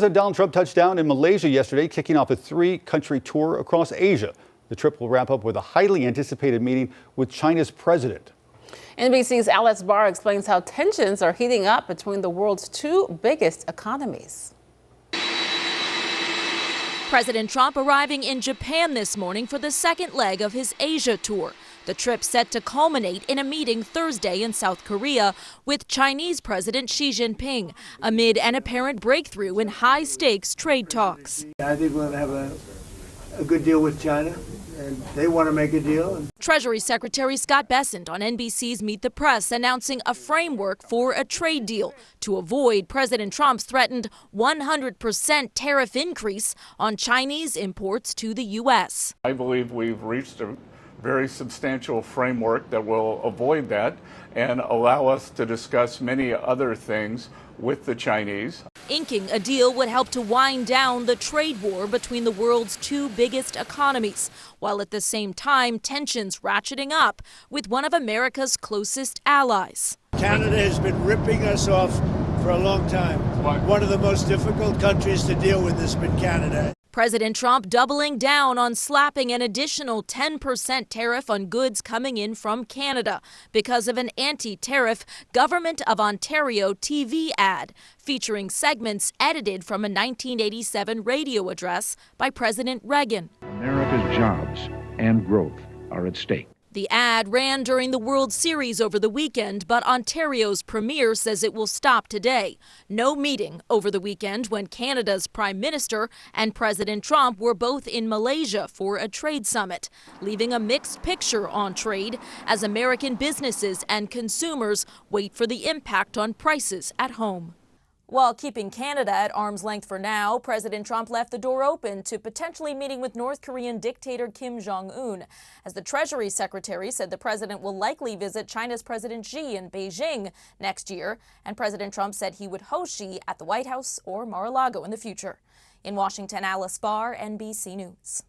President Donald Trump touched down in Malaysia yesterday, kicking off a three-country tour across Asia. The trip will wrap up with a highly anticipated meeting with China's president. NBC's Alex Barr explains how tensions are heating up between the world's two biggest economies. President Trump arriving in Japan this morning for the second leg of his Asia tour. The trip set to culminate in a meeting Thursday in South Korea with Chinese President Xi Jinping amid an apparent breakthrough in high-stakes trade talks. I think we're going to have a good deal with China, and they want to make a deal. Treasury Secretary Scott Bessent on NBC's Meet the Press announcing a framework for a trade deal to avoid President Trump's threatened 100% tariff increase on Chinese imports to the U.S. I believe we've reached a very substantial framework that will avoid that and allow us to discuss many other things with the Chinese. Inking a deal would help to wind down the trade war between the world's two biggest economies, while at the same time tensions ratcheting up with one of America's closest allies. Canada has been ripping us off for a long time. One of the most difficult countries to deal with has been Canada. President Trump doubling down on slapping an additional 10% tariff on goods coming in from Canada because of an anti-tariff Government of Ontario TV ad featuring segments edited from a 1987 radio address by President Reagan. America's jobs and growth are at stake. The ad ran during the World Series over the weekend, but Ontario's premier says it will stop today. No meeting over the weekend when Canada's Prime Minister and President Trump were both in Malaysia for a trade summit, leaving a mixed picture on trade as American businesses and consumers wait for the impact on prices at home. While keeping Canada at arm's length for now, President Trump left the door open to potentially meeting with North Korean dictator Kim Jong-un. As the Treasury Secretary said, the president will likely visit China's President Xi in Beijing next year, and President Trump said he would host Xi at the White House or Mar-a-Lago in the future. In Washington, Alice Barr, NBC News.